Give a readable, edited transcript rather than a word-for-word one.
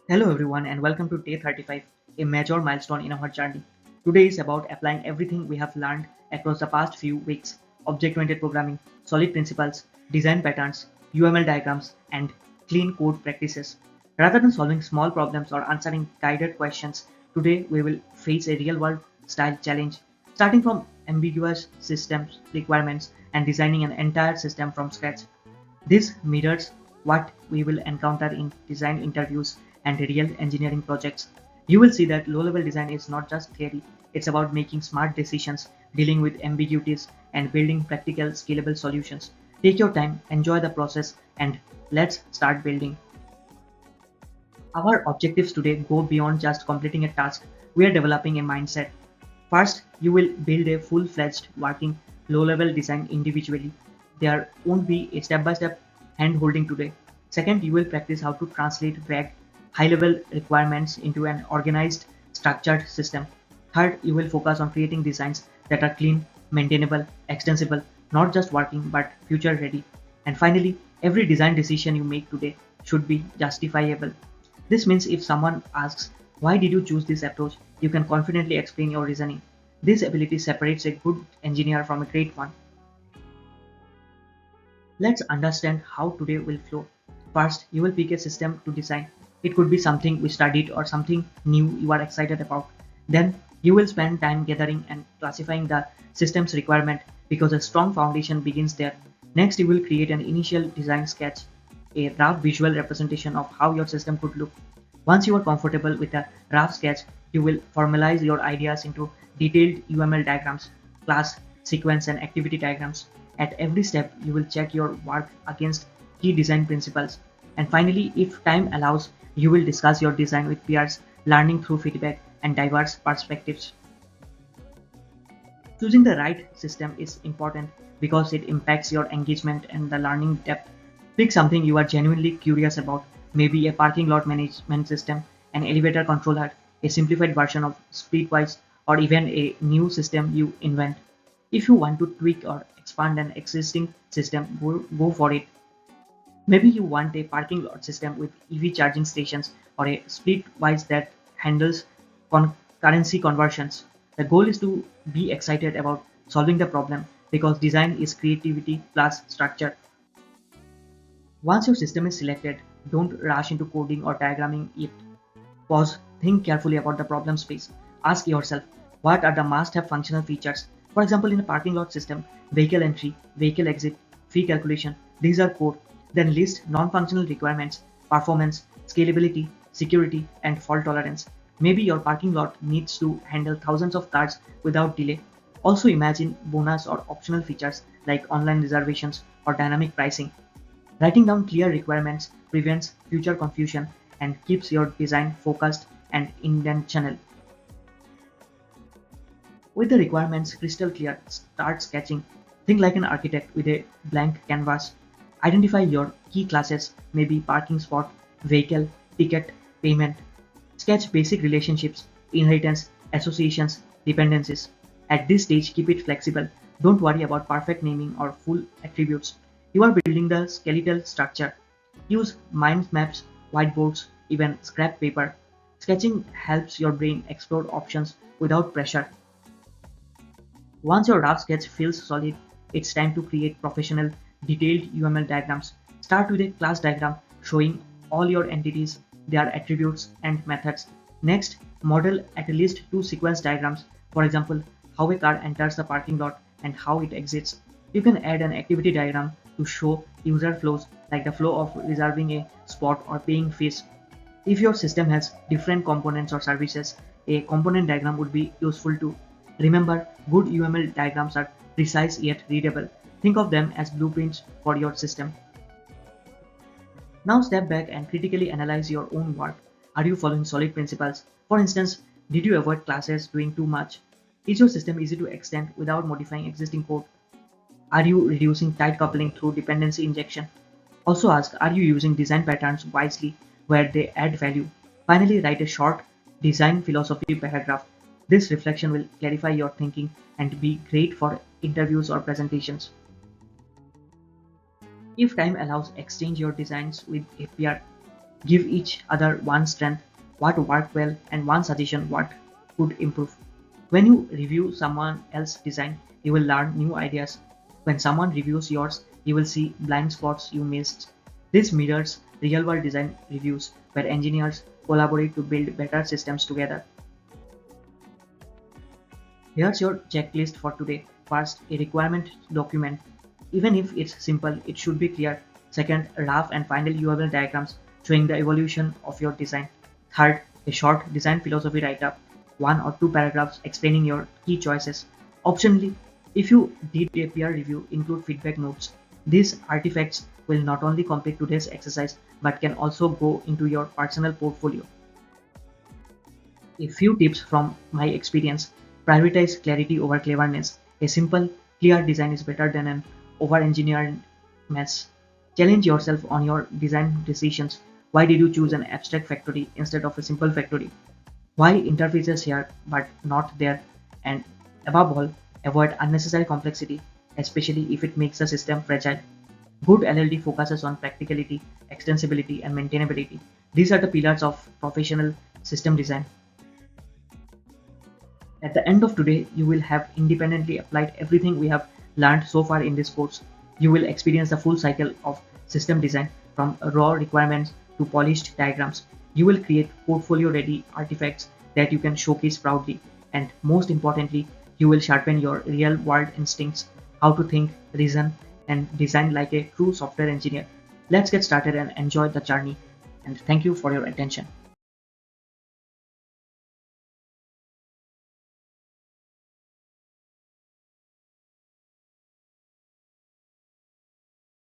Hello everyone and welcome to day 35, a major milestone in our journey. Today is about applying everything we have learned across the past few weeks: object-oriented programming, solid principles, design patterns, UML diagrams, and clean code practices. Rather than solving small problems or answering guided questions, today we will face a real-world style challenge, starting from ambiguous systems requirements and designing an entire system from scratch. This mirrors what we will encounter in design interviews and real engineering projects. You will see that low-level design is not just theory, it's about making smart decisions, dealing with ambiguities, and building practical, scalable solutions. Take your time, enjoy the process, and let's start building. Our objectives today go beyond just completing a task. We are developing a mindset. First, you will build a full-fledged working low-level design individually. There won't be a step-by-step hand-holding today. Second, you will practice how to translate vague, high-level requirements into an organized, structured system. Third, you will focus on creating designs that are clean, maintainable, extensible, not just working but future-ready. And finally, every design decision you make today should be justifiable. This means if someone asks, "Why did you choose this approach?" you can confidently explain your reasoning. This ability separates a good engineer from a great one. Let's understand how today will flow. First, you will pick a system to design. It could be something we studied or something new you are excited about. Then, you will spend time gathering and classifying the system's requirement because a strong foundation begins there. Next, you will create an initial design sketch, a rough visual representation of how your system could look. Once you are comfortable with a rough sketch, you will formalize your ideas into detailed UML diagrams, class, sequence, and activity diagrams. At every step, you will check your work against key design principles. And finally, if time allows, you will discuss your design with peers, learning through feedback and diverse perspectives. Choosing the right system is important because it impacts your engagement and the learning depth. Pick something you are genuinely curious about, maybe a parking lot management system, an elevator controller, a simplified version of Splitwise, or even a new system you invent. If you want to tweak or expand an existing system, go for it. Maybe you want a parking lot system with EV charging stations or a Splitwise that handles currency conversions. The goal is to be excited about solving the problem because design is creativity plus structure. Once your system is selected, don't rush into coding or diagramming it. Pause, think carefully about the problem space. Ask yourself, what are the must-have functional features? For example, in a parking lot system, vehicle entry, vehicle exit, fee calculation, these are core. Then list non-functional requirements, performance, scalability, security, and fault tolerance. Maybe your parking lot needs to handle thousands of cars without delay. Also imagine bonus or optional features like online reservations or dynamic pricing. Writing down clear requirements prevents future confusion and keeps your design focused and intentional. With the requirements crystal clear, start sketching. Think like an architect with a blank canvas. Identify your key classes, maybe parking spot, vehicle, ticket, payment. Sketch basic relationships, inheritance, associations, dependencies. At this stage, keep it flexible. Don't worry about perfect naming or full attributes. You are building the skeletal structure. Use mind maps, whiteboards, even scrap paper. Sketching helps your brain explore options without pressure. Once your rough sketch feels solid, it's time to create professional, detailed UML diagrams. Start with a class diagram showing all your entities, their attributes, and methods. Next, model at least two sequence diagrams, for example, how a car enters the parking lot and how it exits. You can add an activity diagram to show user flows like the flow of reserving a spot or paying fees. If your system has different components or services, a component diagram would be useful too. Remember, good UML diagrams are precise yet readable. Think of them as blueprints for your system. Now step back and critically analyze your own work. Are you following solid principles? For instance, did you avoid classes doing too much? Is your system easy to extend without modifying existing code? Are you reducing tight coupling through dependency injection? Also ask, are you using design patterns wisely where they add value? Finally, write a short design philosophy paragraph. This reflection will clarify your thinking and be great for interviews or presentations. If time allows, exchange your designs with a peer. Give each other one strength, what worked well, and one suggestion, what could improve. When you review someone else's design, you will learn new ideas. When someone reviews yours, you will see blind spots you missed. This mirrors real world design reviews where engineers collaborate to build better systems together. Here's your checklist for today. First, a requirement document. Even if it's simple, it should be clear. Second, rough and final UML diagrams showing the evolution of your design. Third, a short design philosophy write-up, one or two paragraphs explaining your key choices. Optionally, if you did a peer review, include feedback notes. These artifacts will not only complete today's exercise but can also go into your personal portfolio. A few tips from my experience. Prioritize clarity over cleverness. A simple, clear design is better than an over-engineered mess. Challenge yourself on your design decisions. Why did you choose an abstract factory instead of a simple factory? Why interfaces here but not there? And above all, avoid unnecessary complexity, especially if it makes the system fragile. Good LLD focuses on practicality, extensibility, and maintainability. These are the pillars of professional system design. At the end of today, you will have independently applied everything we have learned so far in this course. You will experience the full cycle of system design from raw requirements to polished diagrams. You will create portfolio ready artifacts that you can showcase proudly. And most importantly, you will sharpen your real world instincts, how to think, reason, and design like a true software engineer. Let's get started and enjoy the journey. And thank you for your attention.